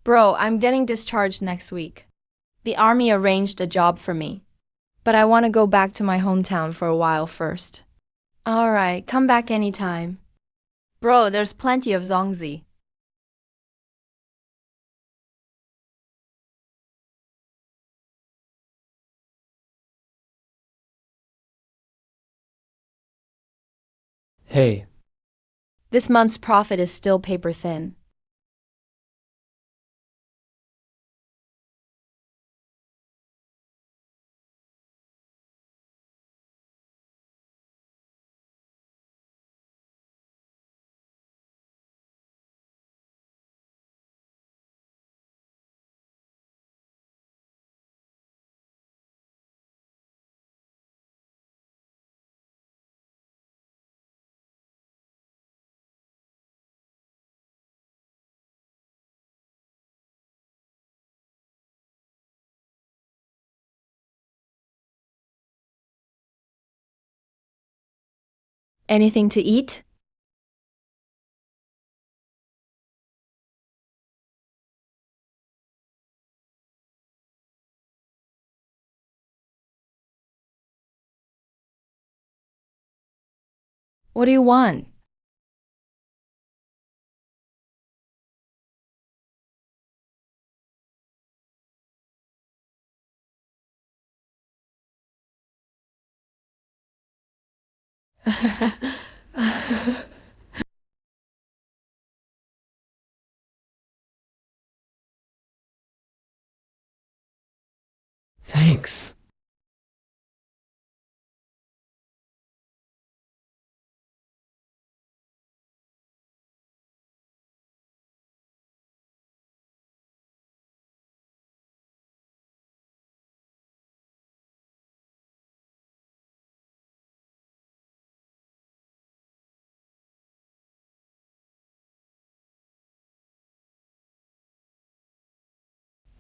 Bro, I'm getting discharged next week. The army arranged a job for me, but I want to go back to my hometown for a while first. Alright, come back anytime. Bro, there's plenty of Zongzi. Hey, This month's profit is still paper thin. Anything to eat? What do you want? thanks.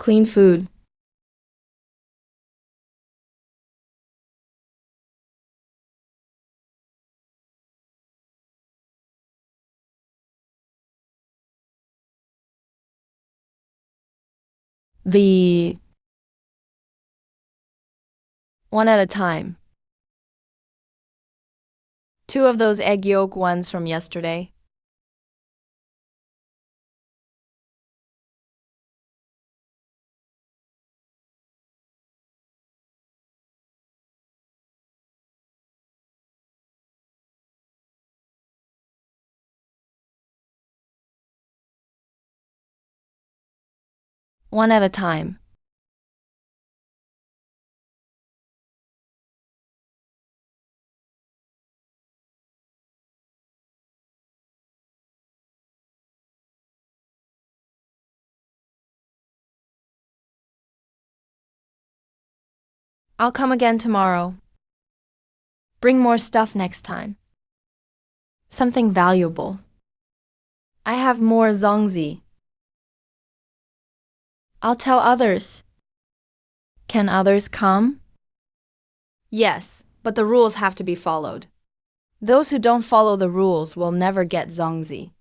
Clean food. The one at a time. Two of those egg yolk ones from yesterday. One at a time. I'll come again tomorrow. Bring more stuff next time. Something valuable. I have more Zongzi. I'll tell others. Can others come? Yes, but the rules have to be followed. Those who don't follow the rules will never get Zongzi.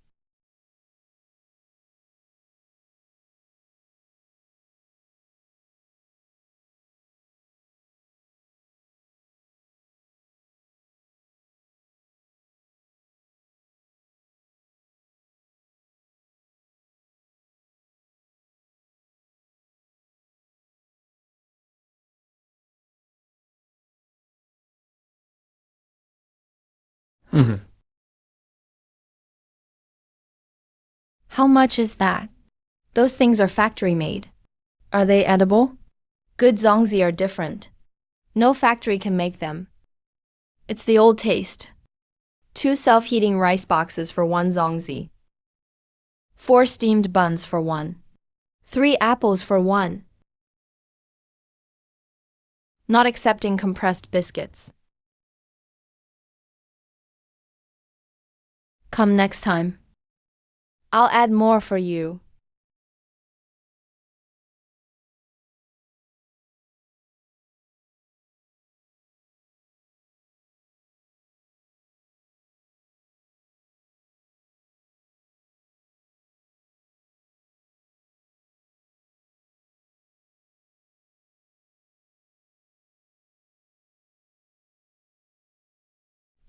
Mhm. How much is that? Those things are factory made. Are they edible? Good Zongzi are different. No factory can make them. It's the old taste. Two self-heating rice boxes for one Zongzi. Four steamed buns for one. Three apples for one. Not accepting compressed biscuits. Come next time. I'll add more for you.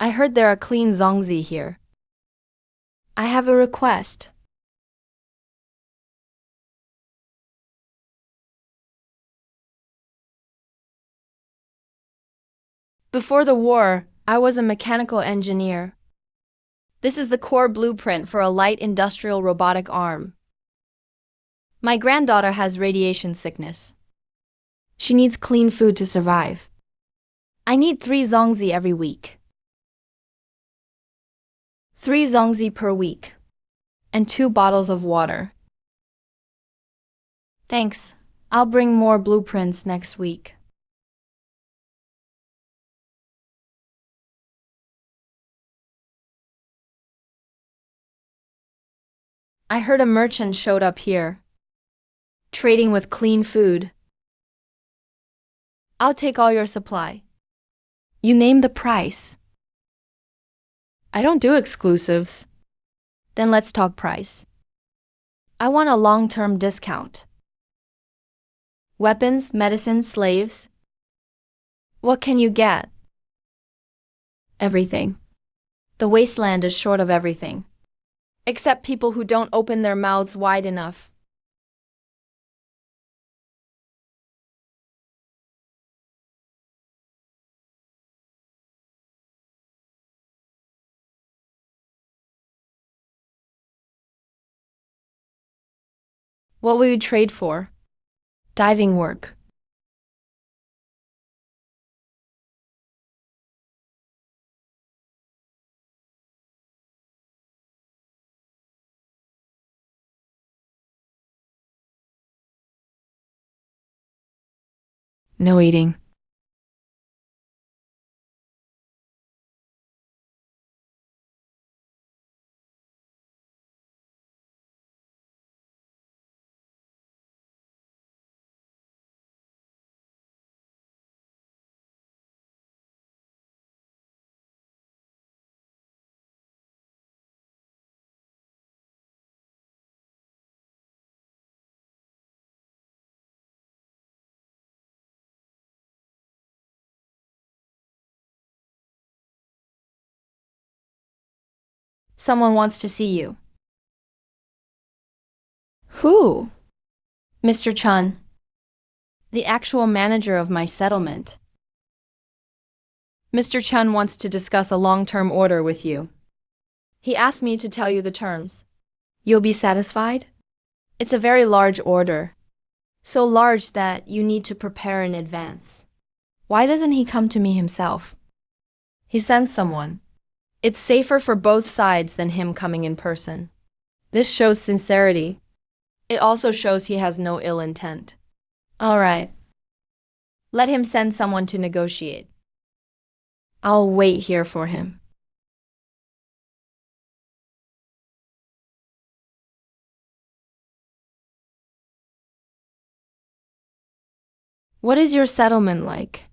I heard there are clean zongzi here. I have a request. Before the war, I was a mechanical engineer. This is the core blueprint for a light industrial robotic arm. My granddaughter has radiation sickness. She needs clean food to survive. I need 3 zongzi every week. 3 zongzi per week. And 2 bottles of water. Thanks. I'll bring more blueprints next week. I heard a merchant showed up here, trading with clean food. I'll take all your supply. You name the price. I don't do exclusives. Then let's talk price. I want a long-term discount. Weapons, medicine, slaves. What can you get? Everything. The wasteland is short of everything. Except people who don't open their mouths wide enough. What will you trade for? Diving work. No eating. Someone wants to see you. Who? Mr. Chun, the actual manager of my settlement. Mr. Chun wants to discuss a long-term order with you. He asked me to tell you the terms. You'll be satisfied? It's a very large order. So large that you need to prepare in advance. Why doesn't he come to me himself? He sends someone. It's safer for both sides than him coming in person. This shows sincerity. It also shows he has no ill intent. All right. Let him send someone to negotiate. I'll wait here for him. What is your settlement like?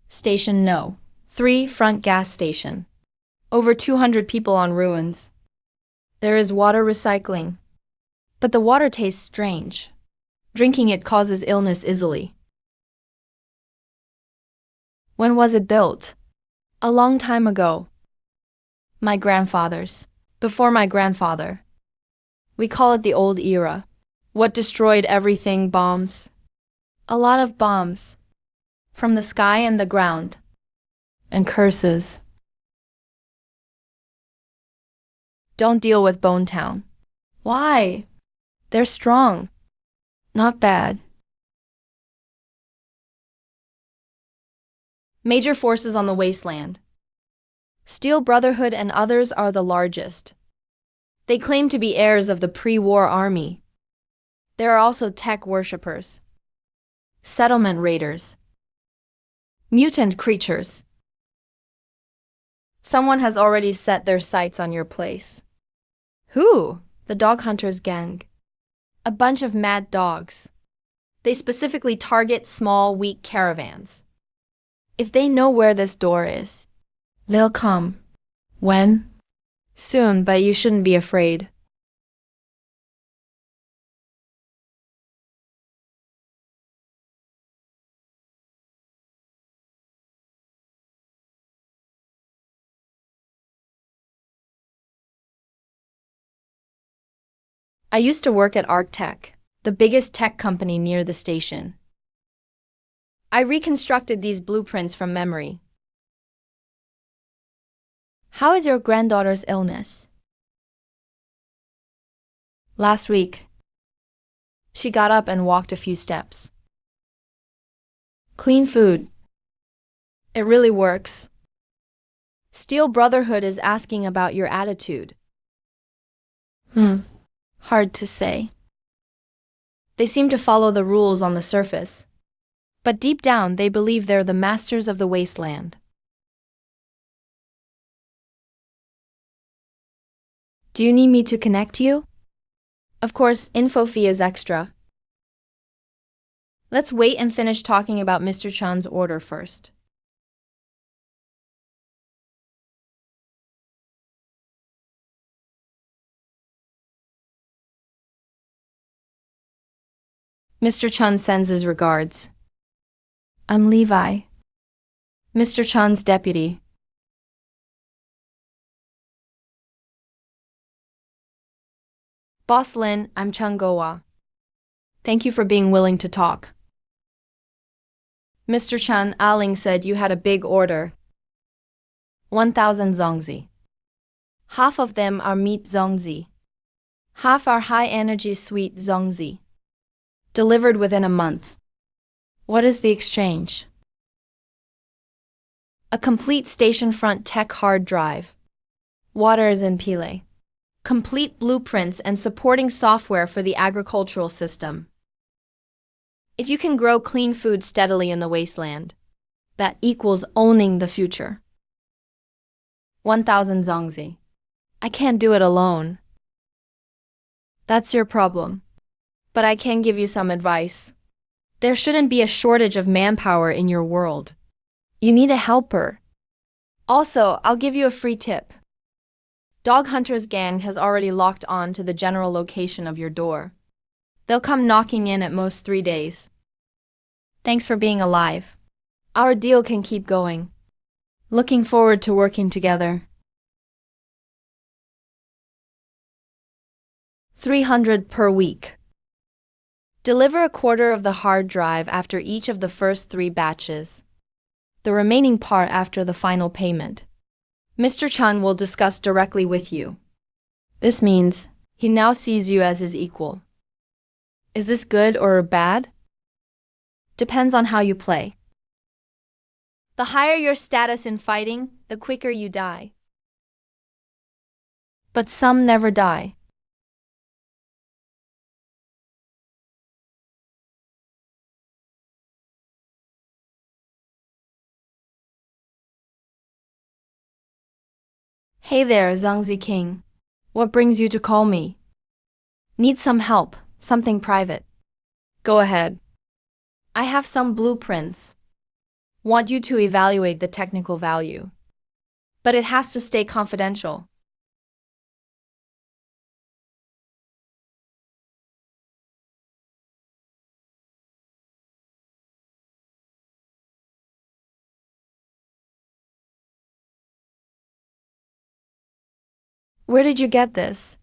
Station No. 3 front gas station. Over 200 people on ruins. There is water recycling. But the water tastes strange. Drinking it causes illness easily. When was it built? A long time ago. My grandfather's. Before my grandfather. We call it the old era. What destroyed everything? Bombs. A lot of bombs. From the sky and the ground. And curses. Don't deal with Bone Town. Why? They're strong. Not bad. Major forces on the wasteland. Steel Brotherhood and others are the largest. They claim to be heirs of the pre-war army. There are also tech worshippers. Settlement raiders. Mutant creatures. Someone has already set their sights on your place. Who? The dog hunters gang. A bunch of mad dogs. They specifically target small, weak caravans. If they know where this door is, they'll come. When? Soon, but you shouldn't be afraid. I used to work at Tech, the biggest tech company near the station. I reconstructed these blueprints from memory. How is your granddaughter's illness? Last week, she got up and walked a few steps. Clean food. It really works. Steel Brotherhood is asking about your attitude. Hard to say. They seem to follow the rules on the surface, but deep down they believe they're the masters of the wasteland. Do you need me to connect you? Of course, info fee is extra. Let's wait and finish talking about Mr. Chan's order first. Mr. Chun sends his regards. I'm Levi, Mr. Chan's deputy. Boss Lin, I'm Chung Gowa. Thank you for being willing to talk. Mr. Chan, Aling said you had a big order. 1,000 zongzi. Half of them are meat zongzi. Half are high-energy sweet zongzi. Delivered within a month. What is the exchange? A complete station front tech hard drive. Water is in Pile. Complete blueprints and supporting software for the agricultural system. If you can grow clean food steadily in the wasteland, that equals owning the future. 1,000 zongzi. I can't do it alone. That's your problem. But I can give you some advice. There shouldn't be a shortage of manpower in your world. You need a helper. Also, I'll give you a free tip. Dog Hunter's gang has already locked on to the general location of your door. They'll come knocking in at most 3 days. Thanks for being alive. Our deal can keep going. Looking forward to working together. 300 per week. Deliver a quarter of the hard drive after each of the first 3 batches. The remaining part after the final payment. Mr. Chan will discuss directly with you. This means he now sees you as his equal. Is this good or bad? Depends on how you play. The higher your status in fighting, the quicker you die. But some never die. Hey there, Zhangzi King. What brings you to call me? Need some help, something private. Go ahead. I have some blueprints. Want you to evaluate the technical value. But it has to stay confidential. Where did you get this?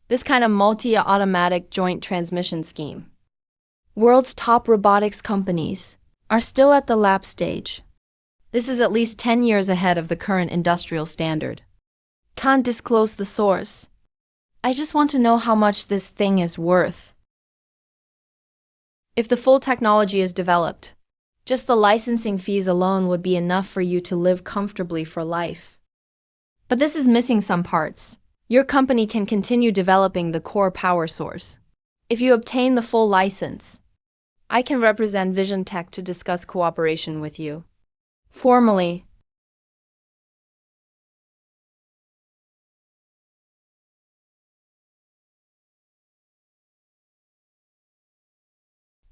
This kind of multi-automatic joint transmission scheme. World's top robotics companies are still at the lab stage. This is at least 10 years ahead of the current industrial standard. Can't disclose the source. I just want to know how much this thing is worth. If the full technology is developed, just the licensing fees alone would be enough for you to live comfortably for life. But this is missing some parts. Your company can continue developing the core power source. If you obtain the full license, I can represent Vision Tech to discuss cooperation with you. Formally.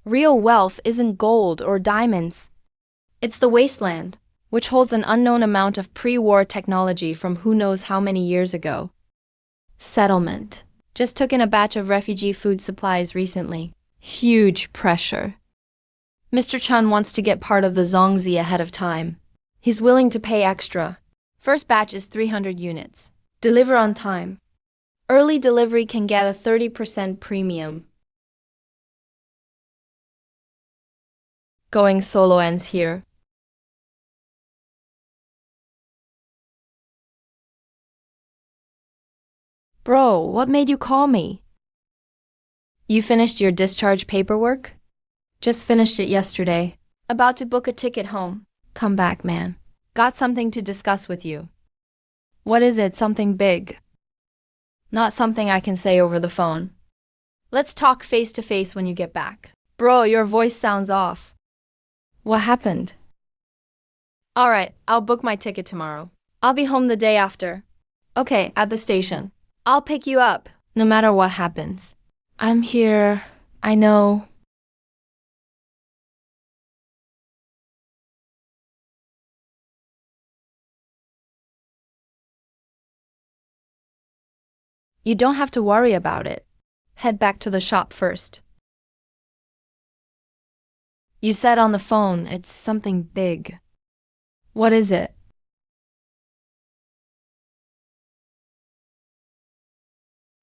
Real wealth isn't gold or diamonds. It's the wasteland, which holds an unknown amount of pre-war technology from who knows how many years ago. Settlement. Just took in a batch of refugee food supplies recently. Huge pressure. Mr. Chun wants to get part of the zongzi ahead of time. He's willing to pay extra. First batch is 300 units. Deliver on time. Early delivery can get a 30% premium. Going solo ends here. Bro, what made you call me? You finished your discharge paperwork? Just finished it yesterday. About to book a ticket home. Come back, man. Got something to discuss with you. What is it? Something big? Not something I can say over the phone. Let's talk face to face when you get back. Bro, your voice sounds off. What happened? Alright, I'll book my ticket tomorrow. I'll be home the day after. Okay, at the station. I'll pick you up, no matter what happens. I'm here. I know. You don't have to worry about it. Head back to the shop first. You said on the phone it's something big. What is it?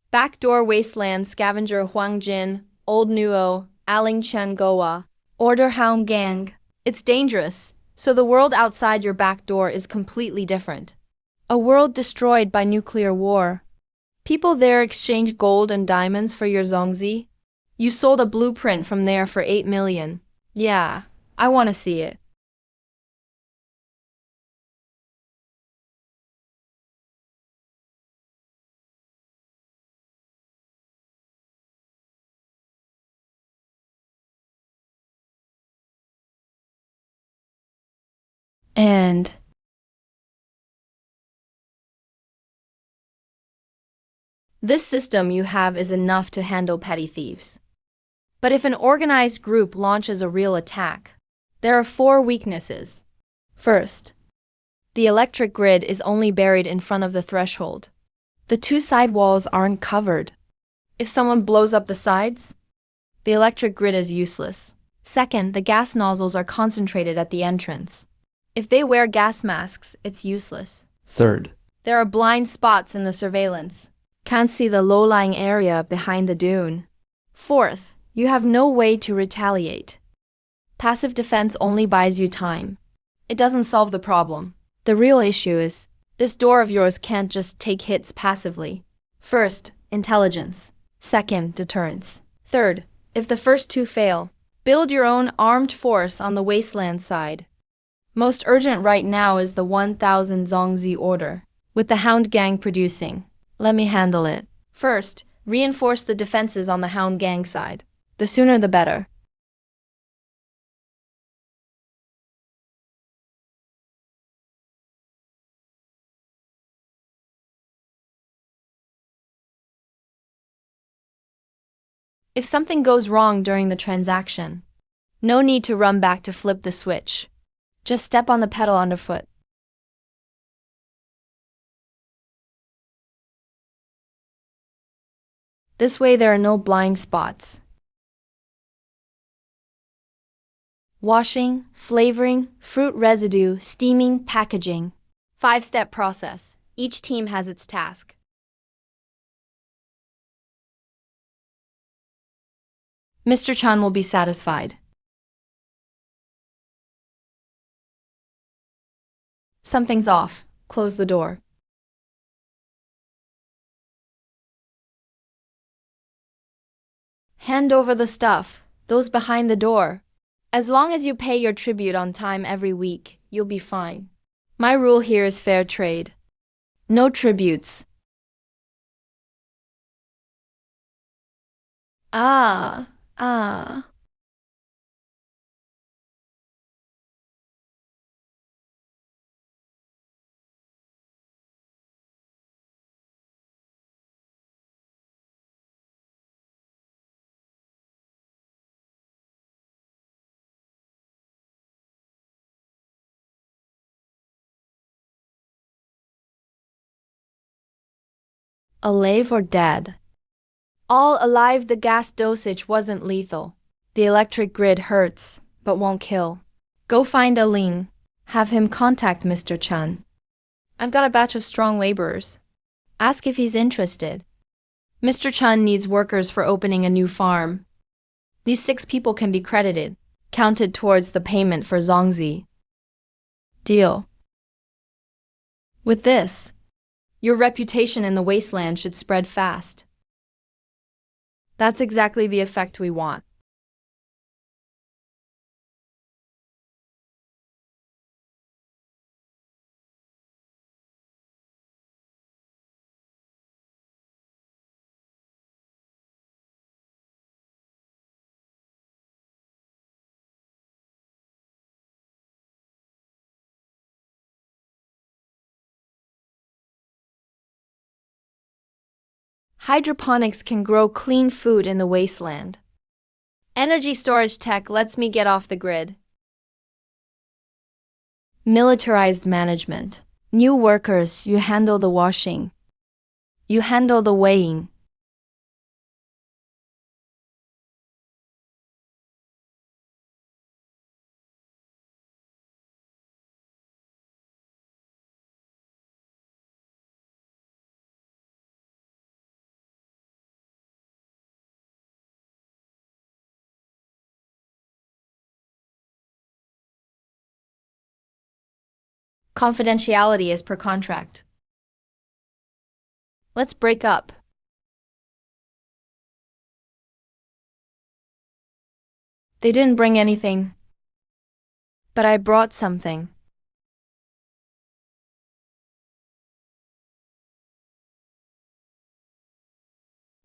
Backdoor Wasteland Scavenger Huang Jin, Old Nuo, Aling Chen Goa. Order Hound Gang. It's dangerous, so the world outside your back door is completely different. A world destroyed by nuclear war. People there exchange gold and diamonds for your zongzi. You sold a blueprint from there for 8 million. Yeah, I want to see it. And this system you have is enough to handle petty thieves. But if an organized group launches a real attack, there are 4 weaknesses. First, the electric grid is only buried in front of the threshold. The 2 side walls aren't covered. If someone blows up the sides, the electric grid is useless. Second, the gas nozzles are concentrated at the entrance. If they wear gas masks, it's useless. Third, There are blind spots in the surveillance. Can't see the low-lying area behind the dune. Fourth, you have no way to retaliate. Passive defense only buys you time. It doesn't solve the problem. The real issue is, this door of yours can't just take hits passively. First, intelligence. Second, deterrence. Third, if the first 2 fail, build your own armed force on the wasteland side. Most urgent right now is the 1000 Zongzi order, with the Hound Gang producing. Let me handle it. First, reinforce the defenses on the Hound Gang side. The sooner the better. If something goes wrong during the transaction, no need to run back to flip the switch. Just step on the pedal underfoot. This way there are no blind spots. Washing, flavoring, fruit residue, steaming, packaging. 5-step process. Each team has its task. Mr. Chan will be satisfied. Something's off. Close the door. Hand over the stuff, those behind the door. As long as you pay your tribute on time every week, you'll be fine. My rule here is fair trade. No tributes. Ah. Alive or dead? All alive, the gas dosage wasn't lethal. The electric grid hurts, but won't kill. Go find Aling. Have him contact Mr. Chan. I've got a batch of strong laborers. Ask if he's interested. Mr. Chun needs workers for opening a new farm. These 6 people can be credited, counted towards the payment for Zongzi. Deal. With this, your reputation in the wasteland should spread fast. That's exactly the effect we want. Hydroponics can grow clean food in the wasteland. Energy storage tech lets me get off the grid. Militarized management. New workers, you handle the washing. You handle the weighing. Confidentiality is per contract. Let's break up. They didn't bring anything. But I brought something.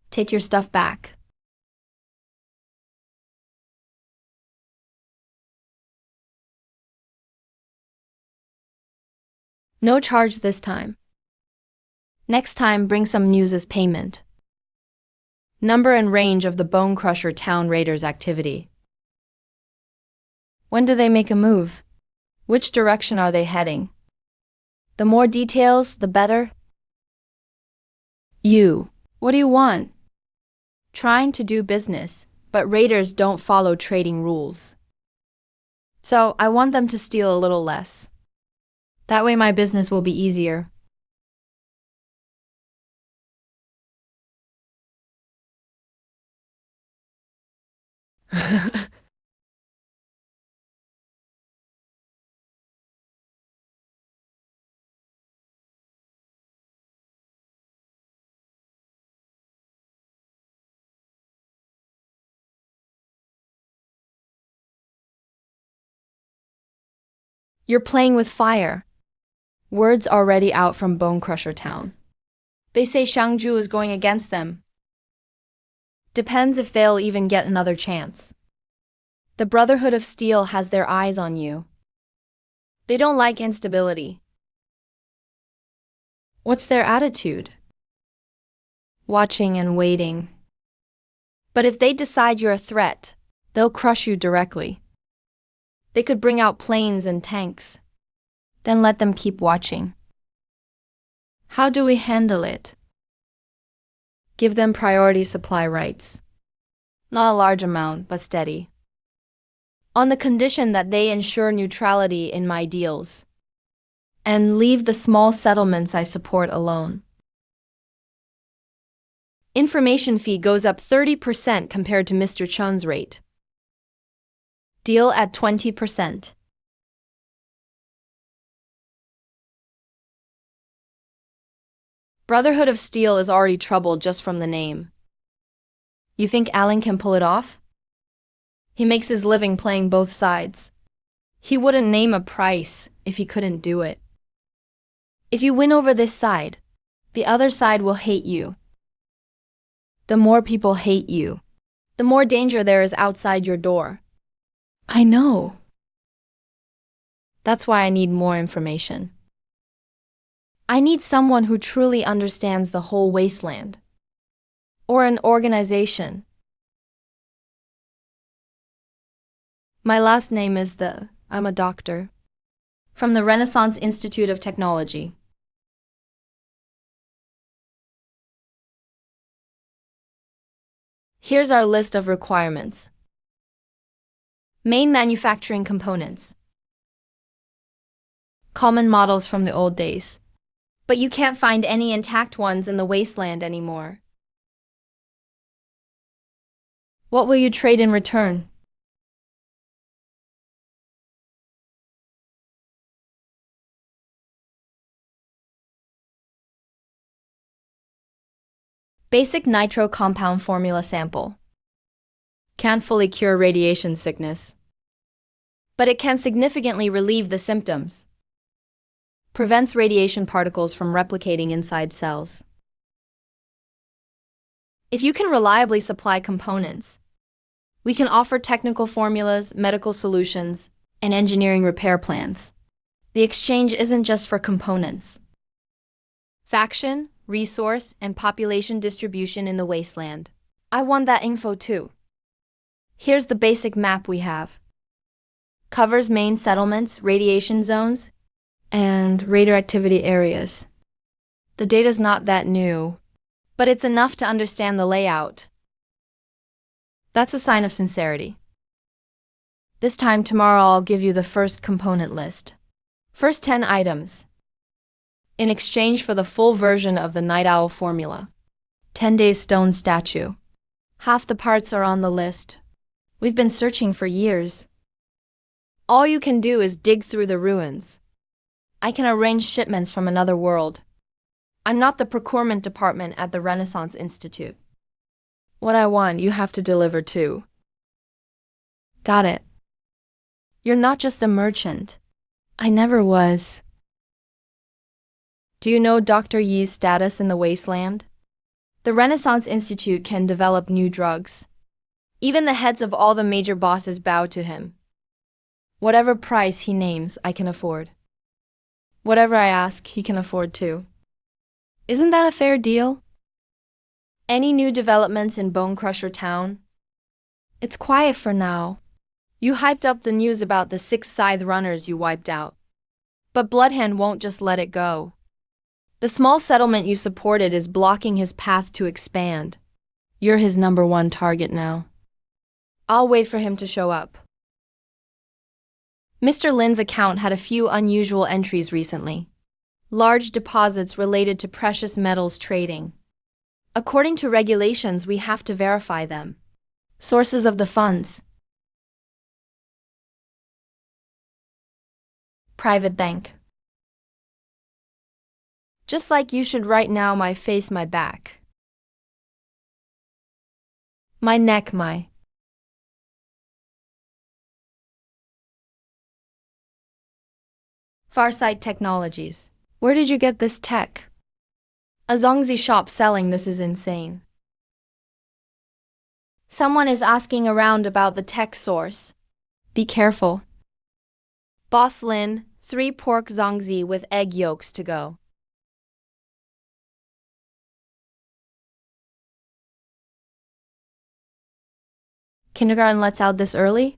Take your stuff back. No charge this time. Next time, bring some news as payment. Number and range of the Bone Crusher Town Raiders activity. When do they make a move? Which direction are they heading? The more details, the better. You. What do you want? Trying to do business, but raiders don't follow trading rules. So I want them to steal a little less. That way my business will be easier. You're playing with fire. Word's already out from Bone Crusher Town. They say Shangju is going against them. Depends if they'll even get another chance. The Brotherhood of Steel has their eyes on you. They don't like instability. What's their attitude? Watching and waiting. But if they decide you're a threat, they'll crush you directly. They could bring out planes and tanks. Then let them keep watching. How do we handle it? Give them priority supply rights. Not a large amount, but steady. On the condition that they ensure neutrality in my deals. And leave the small settlements I support alone. Information fee goes up 30% compared to Mr. Chun's rate. Deal at 20%. Brotherhood of Steel is already troubled just from the name. You think Alan can pull it off? He makes his living playing both sides. He wouldn't name a price if he couldn't do it. If you win over this side, the other side will hate you. The more people hate you, the more danger there is outside your door. I know. That's why I need more information. I need someone who truly understands the whole wasteland. Or an organization. My last name is I'm a doctor. From the Renaissance Institute of Technology. Here's our list of requirements. Main manufacturing components. Common models from the old days. But you can't find any intact ones in the wasteland anymore. What will you trade in return? Basic nitro compound formula sample. Can't fully cure radiation sickness, but it can significantly relieve the symptoms. Prevents radiation particles from replicating inside cells. If you can reliably supply components, we can offer technical formulas, medical solutions, and engineering repair plans. The exchange isn't just for components. Faction, resource, and population distribution in the wasteland. I want that info too. Here's the basic map we have. Covers main settlements, radiation zones, and radioactivity areas. The data's not that new, but it's enough to understand the layout. That's a sign of sincerity. This time tomorrow I'll give you the first component list. First 10 items. In exchange for the full version of the Night Owl formula. 10 days stone statue. Half the parts are on the list. We've been searching for years. All you can do is dig through the ruins. I can arrange shipments from another world. I'm not the procurement department at the Renaissance Institute. What I want, you have to deliver too. Got it. You're not just a merchant. I never was. Do you know Dr. Yi's status in the wasteland? The Renaissance Institute can develop new drugs. Even the heads of all the major bosses bow to him. Whatever price he names, I can afford. Whatever I ask, he can afford too. Isn't that a fair deal? Any new developments in Bone Crusher Town? It's quiet for now. You hyped up the news about the 6 scythe runners you wiped out. But Bloodhand won't just let it go. The small settlement you supported is blocking his path to expand. You're his #1 target now. I'll wait for him to show up. Mr. Lin's account had a few unusual entries recently. Large deposits related to precious metals trading. According to regulations, we have to verify them. Sources of the funds. Private bank. Just like you should right now, my face, my back. My neck, my. Farsight Technologies. Where did you get this tech? A Zongzi shop selling this is insane. Someone is asking around about the tech source. Be careful. Boss Lin, 3 pork Zongzi with egg yolks to go. Kindergarten lets out this early?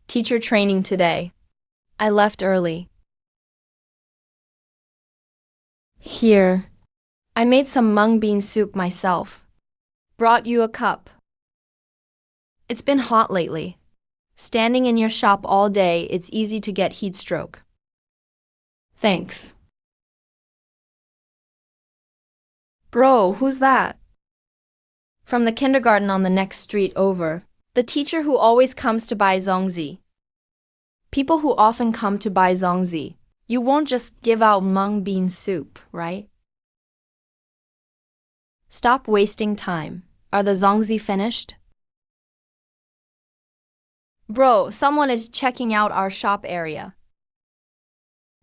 Teacher training today. I left early. Here. I made some mung bean soup myself. Brought you a cup. It's been hot lately. Standing in your shop all day, it's easy to get heat stroke. Thanks. Bro, who's that? From the kindergarten on the next street over. The teacher who always comes to buy Zongzi. People who often come to buy Zongzi. You won't just give out mung bean soup, right? Stop wasting time. Are the Zongzi finished? Bro, someone is checking out our shop area.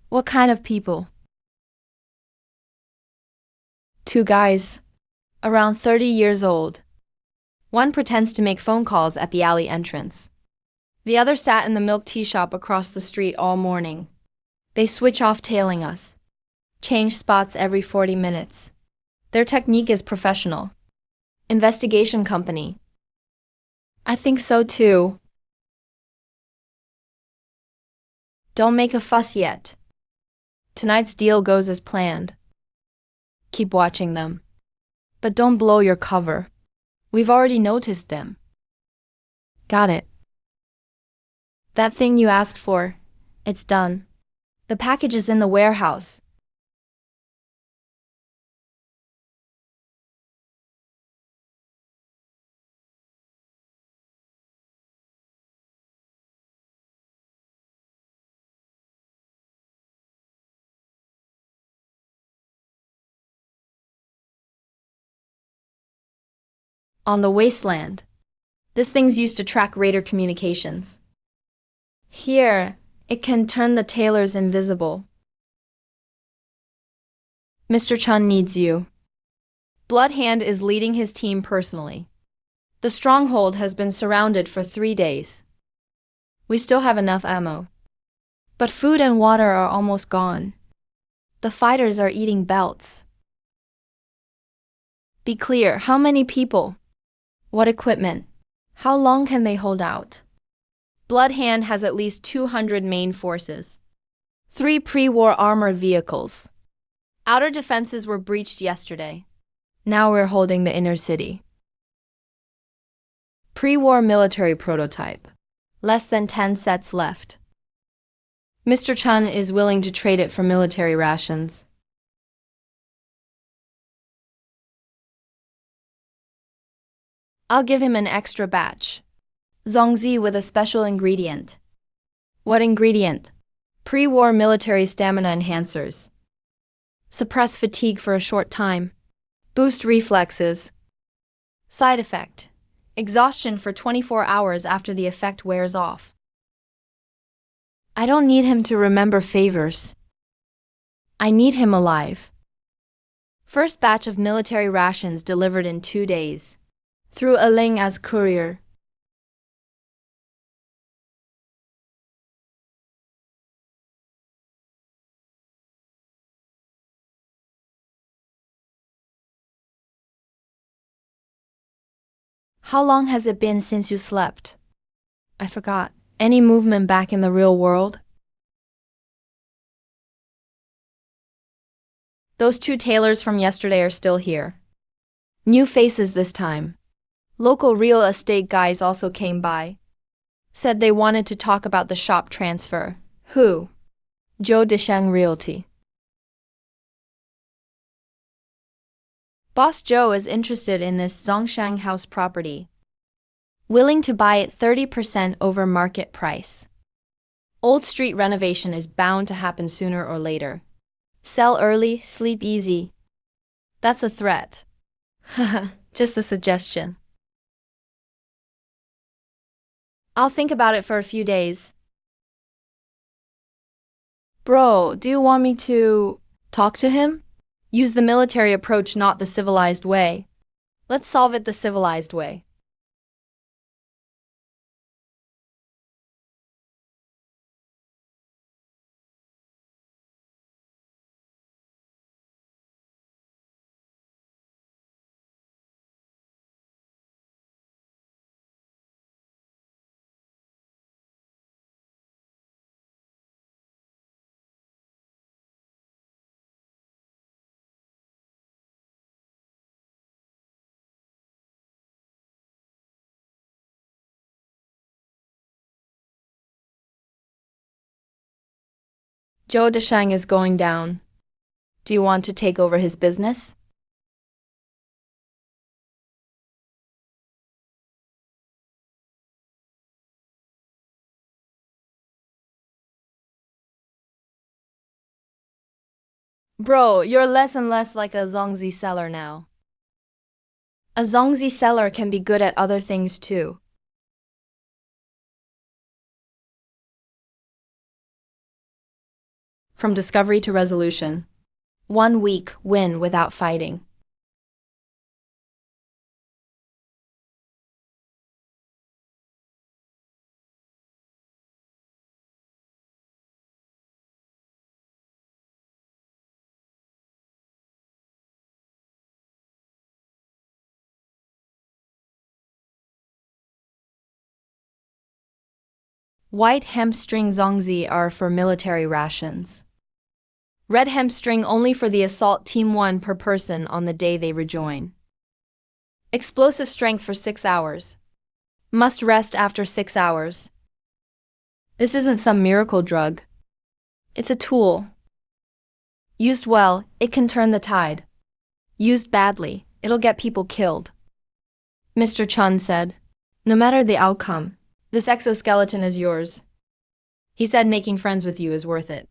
What kind of people? 2 guys. Around 30 years old. One pretends to make phone calls at the alley entrance. The other sat in the milk tea shop across the street all morning. They switch off tailing us. Change spots every 40 minutes. Their technique is professional. Investigation company. I think so too. Don't make a fuss yet. Tonight's deal goes as planned. Keep watching them. But don't blow your cover. We've already noticed them. Got it. That thing you asked for, it's done. The package is in the warehouse. On the wasteland. This thing's used to track radar communications. Here, it can turn the tailors invisible. Mr. Chun needs you. Bloodhand is leading his team personally. The stronghold has been surrounded for 3 days. We still have enough ammo. But food and water are almost gone. The fighters are eating belts. Be clear, how many people? What equipment? How long can they hold out? Bloodhand has at least 200 main forces. 3 pre-war armored vehicles. Outer defenses were breached yesterday. Now we're holding the inner city. Pre-war military prototype. Less than 10 sets left. Mr. Chun is willing to trade it for military rations. I'll give him an extra batch. Zongzi with a special ingredient. What ingredient? Pre-war military stamina enhancers. Suppress fatigue for a short time. Boost reflexes. Side effect: exhaustion for 24 hours after the effect wears off. I don't need him to remember favors. I need him alive. First batch of military rations delivered in 2 days. Through a Ling as courier. How long has it been since you slept? I forgot. Any movement back in the real world? Those 2 tailors from yesterday are still here. New faces this time. Local real estate guys also came by. Said they wanted to talk about the shop transfer. Who? Zhou Desheng Realty. Boss Zhou is interested in this Zhongshan house property. Willing to buy it 30% over market price. Old street renovation is bound to happen sooner or later. Sell early, sleep easy. That's a threat. Haha, just a suggestion. I'll think about it for a few days. Bro, do you want me to talk to him? Use the military approach, not the civilized way. Let's solve it the civilized way. Zhou Desheng is going down. Do you want to take over his business? Bro, you're less and less like a Zongzi seller now. A Zongzi seller can be good at other things too. From discovery to resolution. 1 week, win without fighting. White hemp-string Zongzi are for military rations. Red hemp-string only for the assault team 1 per person on the day they rejoin. Explosive strength for 6 hours. Must rest after 6 hours. This isn't some miracle drug. It's a tool. Used well, it can turn the tide. Used badly, it'll get people killed. Mr. Chun said, no matter the outcome, this exoskeleton is yours. He said making friends with you is worth it.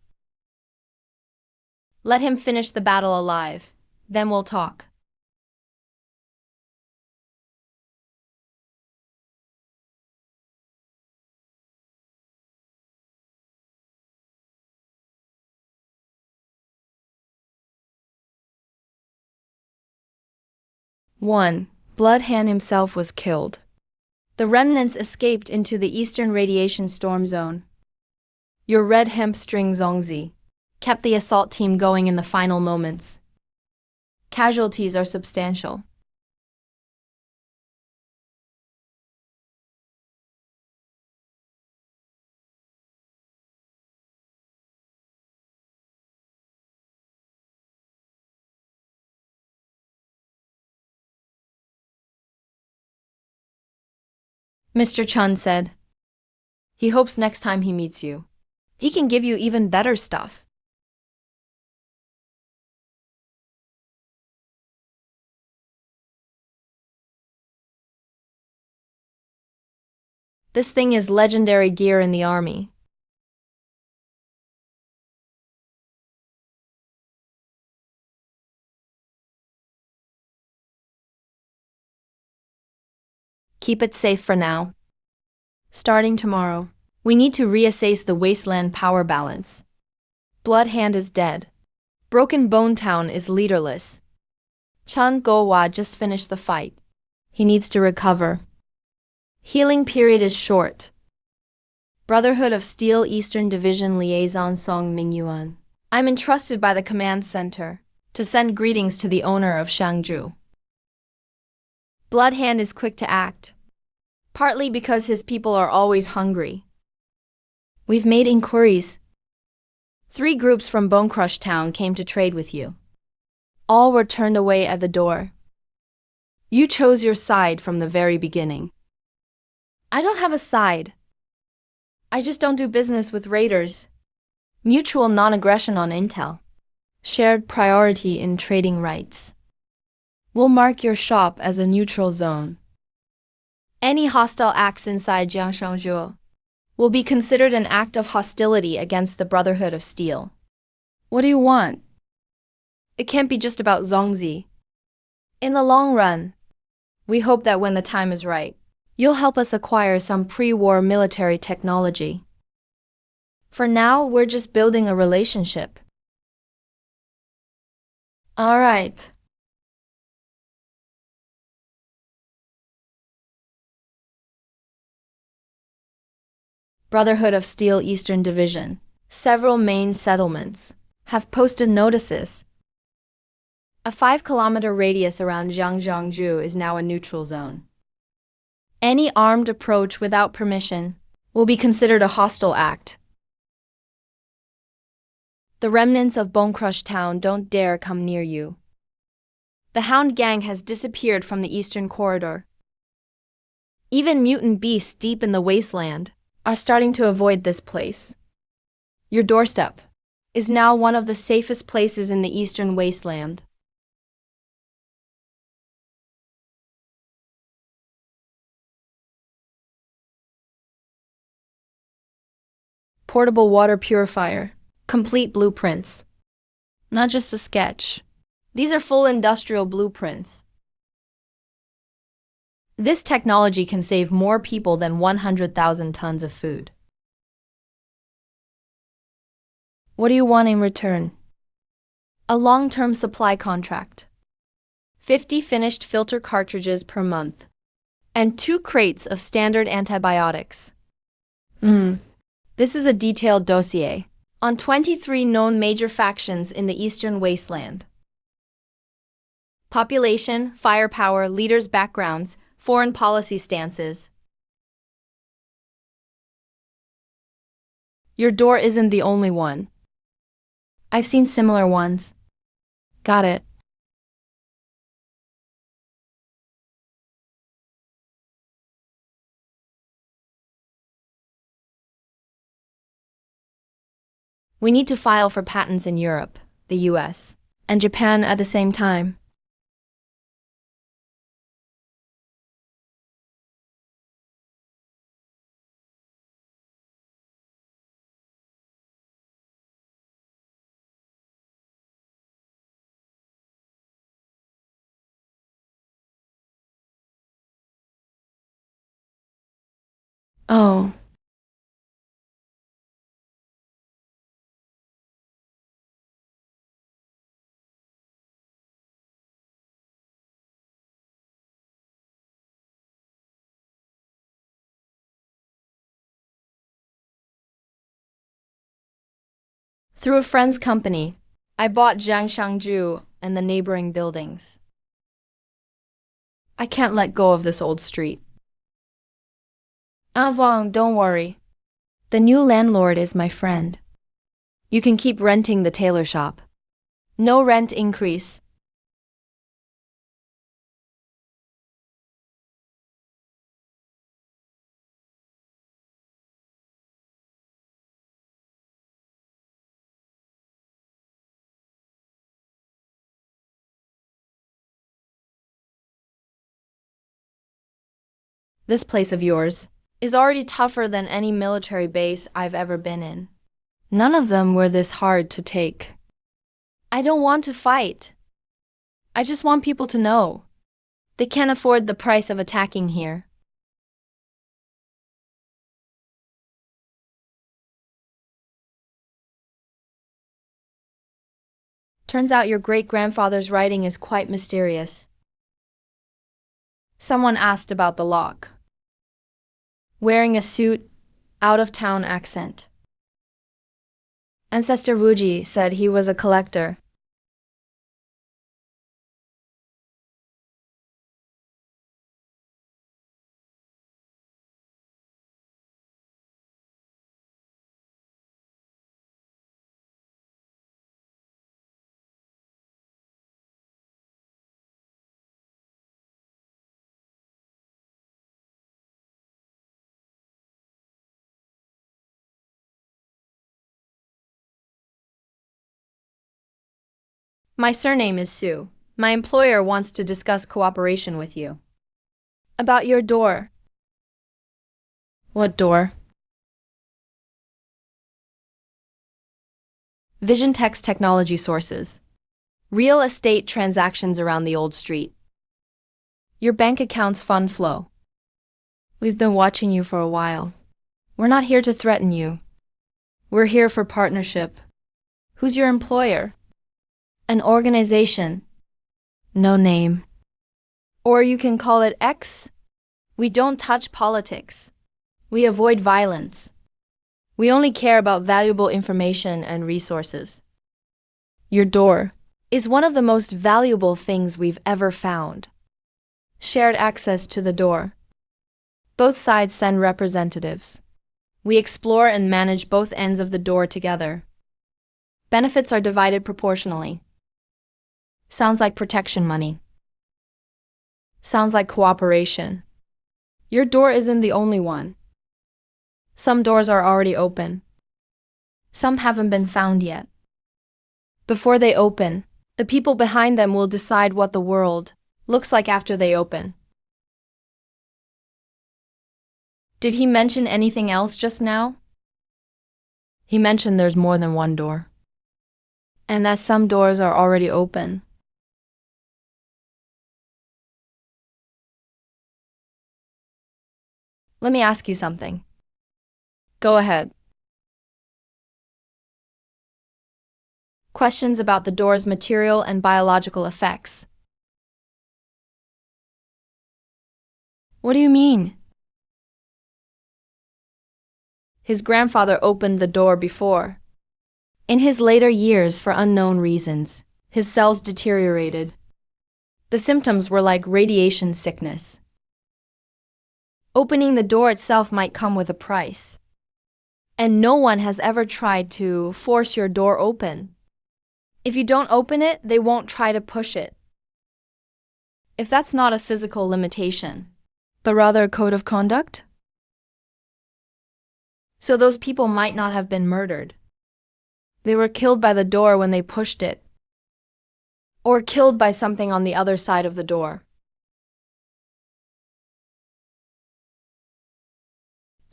Let him finish the battle alive, then we'll talk. 1. Blood Han himself was killed. The remnants escaped into the eastern radiation storm zone. Your red hemp string Zongzi kept the assault team going in the final moments. Casualties are substantial. Mr. Chun said. He hopes next time he meets you, he can give you even better stuff. This thing is legendary gear in the army. Keep it safe for now. Starting tomorrow, we need to reassess the wasteland power balance. Blood Hand is dead. Broken Bone Town is leaderless. Chan Go-wa just finished the fight. He needs to recover. Healing period is short. Brotherhood of Steel Eastern Division Liaison Song Mingyuan. I'm entrusted by the command center to send greetings to the owner of Shangju. Blood Hand is quick to act, partly because his people are always hungry. We've made inquiries. 3 groups from Bone Crush Town came to trade with you. All were turned away at the door. You chose your side from the very beginning. I don't have a side. I just don't do business with raiders. Mutual non-aggression on intel. Shared priority in trading rights. We'll mark your shop as a neutral zone. Any hostile acts inside Jiangshangzhou will be considered an act of hostility against the Brotherhood of Steel. What do you want? It can't be just about Zongzi. In the long run, we hope that when the time is right, you'll help us acquire some pre-war military technology. For now, we're just building a relationship. All right. Brotherhood of Steel Eastern Division. Several main settlements have posted notices. A 5-kilometer radius around Jiangzhangju is now a neutral zone. Any armed approach without permission will be considered a hostile act. The remnants of Bone Crush Town don't dare come near you. The Hound Gang has disappeared from the eastern corridor. Even mutant beasts deep in the wasteland are starting to avoid this place. Your doorstep is now one of the safest places in the eastern wasteland. Portable water purifier. Complete blueprints. Not just a sketch. These are full industrial blueprints. This technology can save more people than 100,000 tons of food. What do you want in return? A long-term supply contract. 50 finished filter cartridges per month. And 2 crates of standard antibiotics. This is a detailed dossier on 23 known major factions in the Eastern Wasteland. Population, firepower, leaders' backgrounds, foreign policy stances. Your door isn't the only one. I've seen similar ones. Got it. We need to file for patents in Europe, the US, and Japan at the same time. Oh. Through a friend's company, I bought Jiangshangju and the neighboring buildings. I can't let go of this old street. Avang, don't worry. The new landlord is my friend. You can keep renting the tailor shop. No rent increase. This place of yours is already tougher than any military base I've ever been in. None of them were this hard to take. I don't want to fight. I just want people to know. They can't afford the price of attacking here. Turns out your great-grandfather's writing is quite mysterious. Someone asked about the lock. Wearing a suit, out-of-town accent. Ancestor Wuji said he was a collector. My surname is Su. My employer wants to discuss cooperation with you. About your door. What door? Vision Text Technology Sources. Real estate transactions around the old street. Your bank account's fund flow. We've been watching you for a while. We're not here to threaten you. We're here for partnership. Who's your employer? An organization. No name. Or you can call it X. We don't touch politics. We avoid violence. We only care about valuable information and resources. Your door is one of the most valuable things we've ever found. Shared access to the door. Both sides send representatives. We explore and manage both ends of the door together. Benefits are divided proportionally. Sounds like protection money. Sounds like cooperation. Your door isn't the only one. Some doors are already open. Some haven't been found yet. Before they open, the people behind them will decide what the world looks like after they open. Did he mention anything else just now? He mentioned there's more than one door. And that some doors are already open. Let me ask you something. Go ahead. Questions about the door's material and biological effects. What do you mean? His grandfather opened the door before. In his later years, for unknown reasons, his cells deteriorated. The symptoms were like radiation sickness. Opening the door itself might come with a price. And no one has ever tried to force your door open. If you don't open it, they won't try to push it. If that's not a physical limitation, but rather a code of conduct? So those people might not have been murdered. They were killed by the door when they pushed it. Or killed by something on the other side of the door.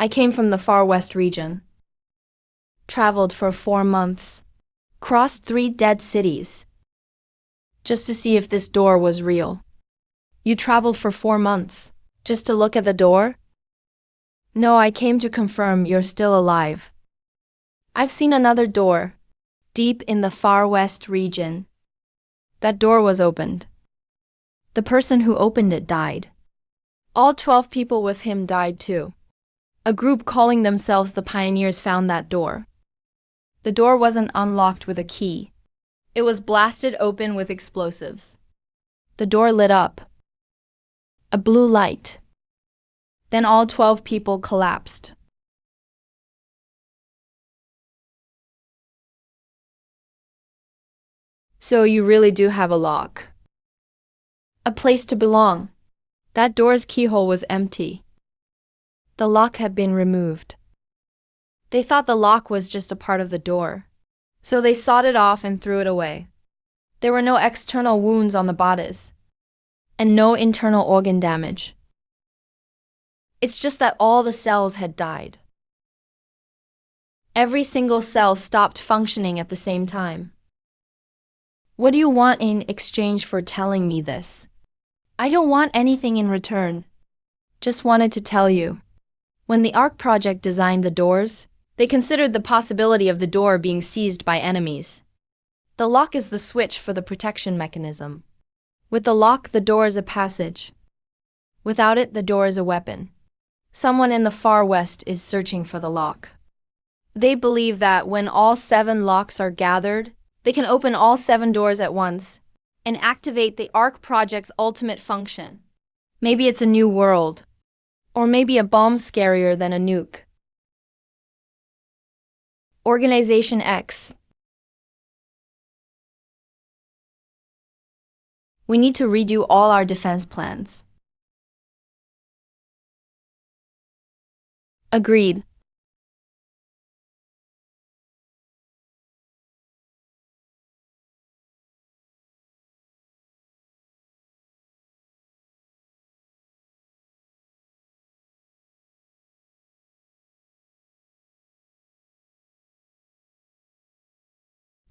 I came from the far west region. Traveled for 4 months. Crossed 3 dead cities. Just to see if this door was real. You traveled for 4 months. Just to look at the door? No, I came to confirm you're still alive. I've seen another door. Deep in the far west region. That door was opened. The person who opened it died. All 12 people with him died too. A group calling themselves the Pioneers found that door. The door wasn't unlocked with a key. It was blasted open with explosives. The door lit up. A blue light. Then all 12 people collapsed. So you really do have a lock. A place to belong. That door's keyhole was empty. The lock had been removed. They thought the lock was just a part of the door. So they sawed it off and threw it away. There were no external wounds on the bodies. And no internal organ damage. It's just that all the cells had died. Every single cell stopped functioning at the same time. What do you want in exchange for telling me this? I don't want anything in return. Just wanted to tell you. When the ARC project designed the doors, they considered the possibility of the door being seized by enemies. The lock is the switch for the protection mechanism. With the lock, the door is a passage. Without it, the door is a weapon. Someone in the far west is searching for the lock. They believe that when all 7 locks are gathered, they can open all 7 doors at once and activate the ARC project's ultimate function. Maybe it's a new world, or maybe a bomb scarier than a nuke. Organization X. We need to redo all our defense plans. Agreed.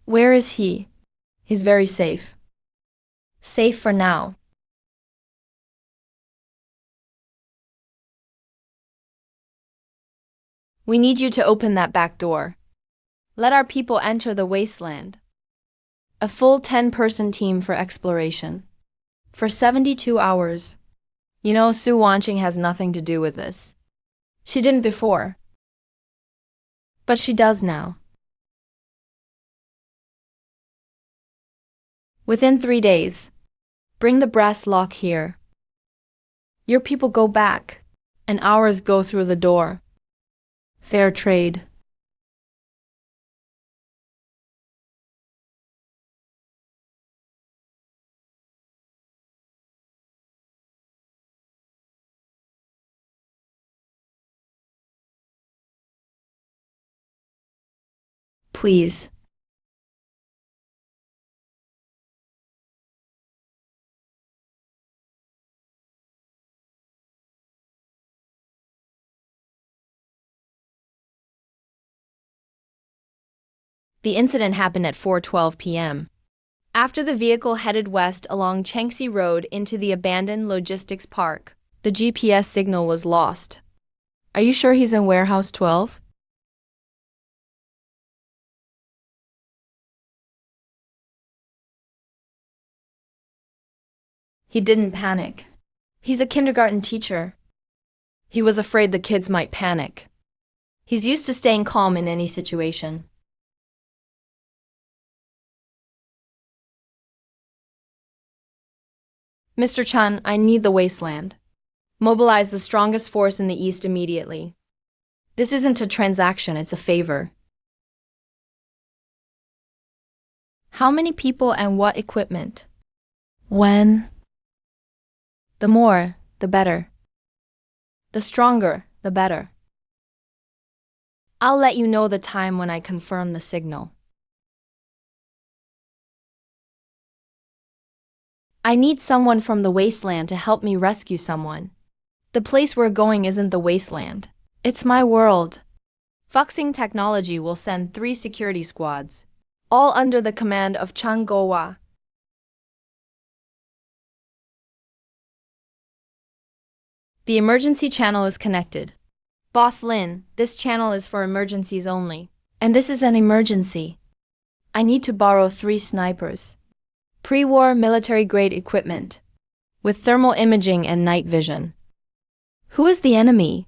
Where is he? He's very safe. Safe for now. We need you to open that back door. Let our people enter the wasteland. A full 10-person team for exploration. For 72 hours. You know, Su Wanqing has nothing to do with this. She didn't before. But she does now. Within 3 days. Bring the brass lock here. Your people go back, and ours go through the door. Fair trade. Please. The incident happened at 4:12 p.m. After the vehicle headed west along Chengxi Road into the abandoned logistics park, the GPS signal was lost. Are you sure he's in warehouse 12? He didn't panic. He's a kindergarten teacher. He was afraid the kids might panic. He's used to staying calm in any situation. Mr. Chan, I need the wasteland. Mobilize the strongest force in the east immediately. This isn't a transaction, it's a favor. How many people and what equipment? When? The more, the better. The stronger, the better. I'll let you know the time when I confirm the signal. I need someone from the wasteland to help me rescue someone. The place we're going isn't the wasteland. It's my world. Fuxing Technology will send 3 security squads, all under the command of Chang Gowa. The emergency channel is connected. Boss Lin, this channel is for emergencies only. And this is an emergency. I need to borrow 3 snipers. Pre-war military-grade equipment. With thermal imaging and night vision. Who is the enemy?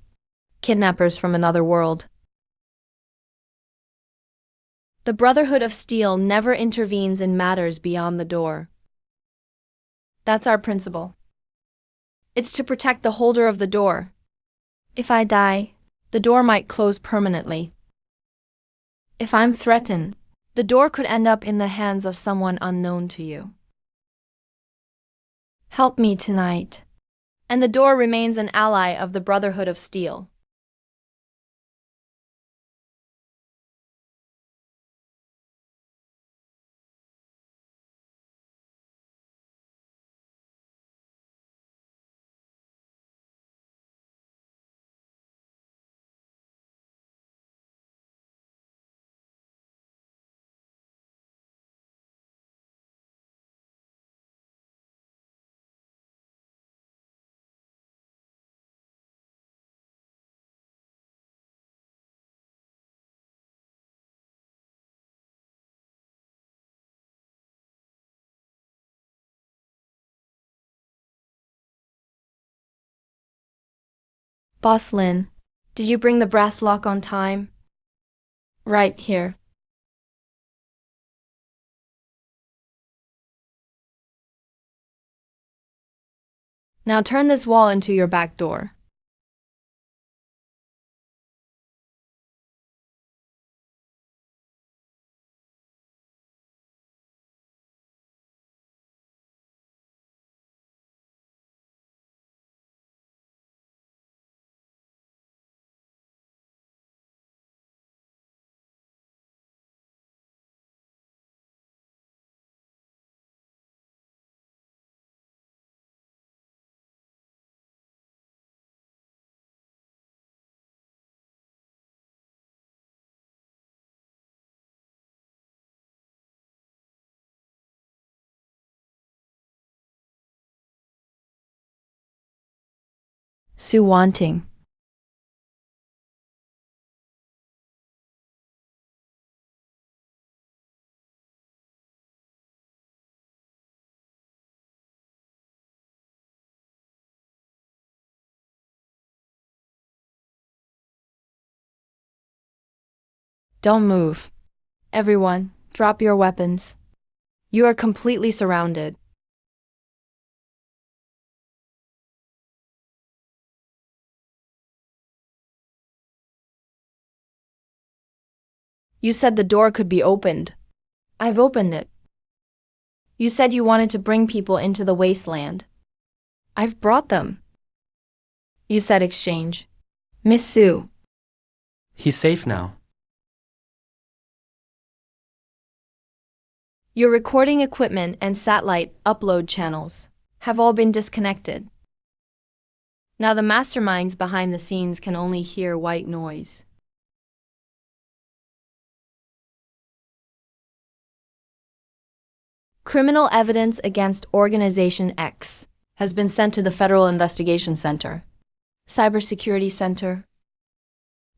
Kidnappers from another world. The Brotherhood of Steel never intervenes in matters beyond the door. That's our principle. It's to protect the holder of the door. If I die, the door might close permanently. If I'm threatened, the door could end up in the hands of someone unknown to you. Help me tonight. And the door remains an ally of the Brotherhood of Steel. Boss Lin, did you bring the brass lock on time? Right here. Now turn this wall into your back door. Sue wanting. Don't move. Everyone, drop your weapons. You are completely surrounded. You said the door could be opened. I've opened it. You said you wanted to bring people into the wasteland. I've brought them. You said exchange. Miss Sue. He's safe now. Your recording equipment and satellite upload channels have all been disconnected. Now the masterminds behind the scenes can only hear white noise. Criminal evidence against Organization X has been sent to the Federal Investigation Center, Cybersecurity Center,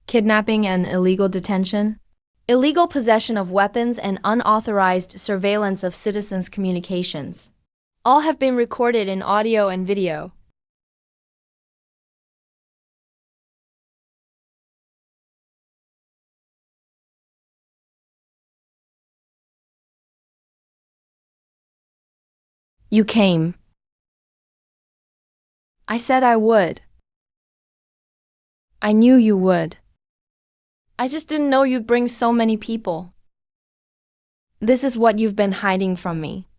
kidnapping and illegal detention, illegal possession of weapons and unauthorized surveillance of citizens' communications. All have been recorded in audio and video. You came. I said I would. I knew you would. I just didn't know you'd bring so many people. This is what you've been hiding from me.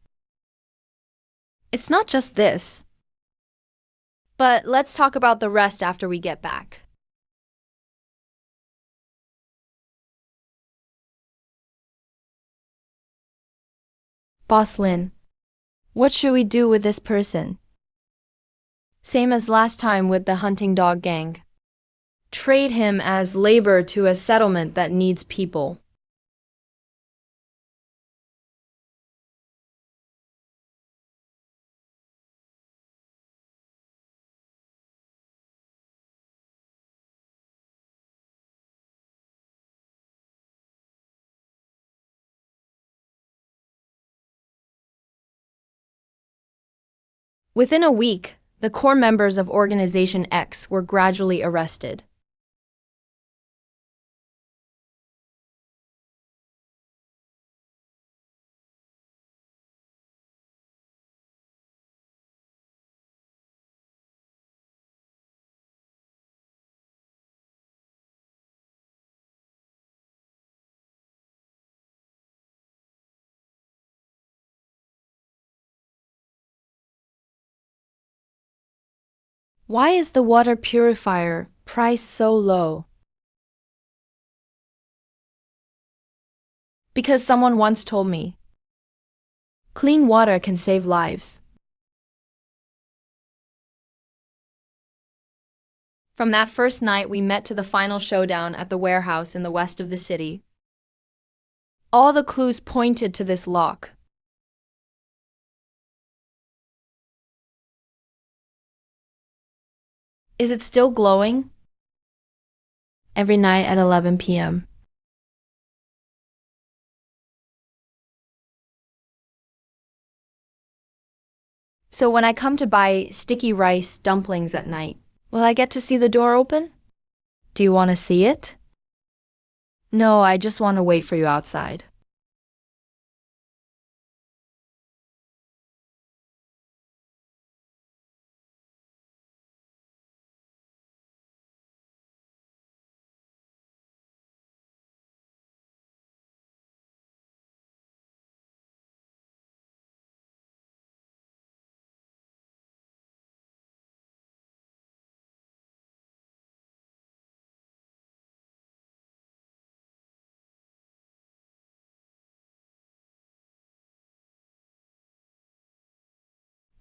It's not just this. But let's talk about the rest after we get back. Boss Lin, what should we do with this person? Same as last time with the hunting dog gang. Trade him as labor to a settlement that needs people. Within a week, the core members of Organization X were gradually arrested. Why is the water purifier price so low? Because someone once told me, clean water can save lives. From that first night, we met to the final showdown at the warehouse in the west of the city. All the clues pointed to this lock. Is it still glowing? Every night at 11 p.m. So when I come to buy sticky rice dumplings at night, will I get to see the door open? Do you want to see it? No, I just want to wait for you outside.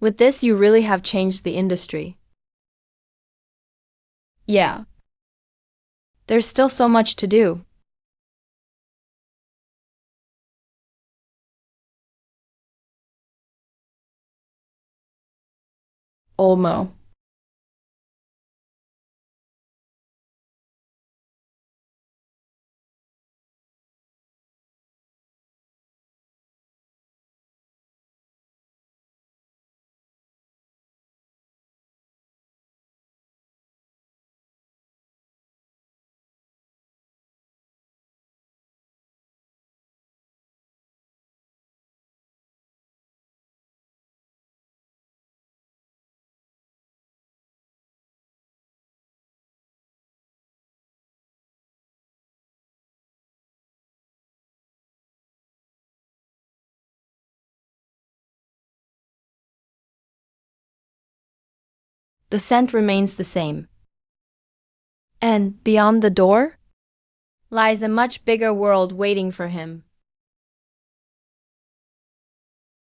With this, you really have changed the industry. Yeah. There's still so much to do. Olmo. The scent remains the same. And beyond the door lies a much bigger world waiting for him.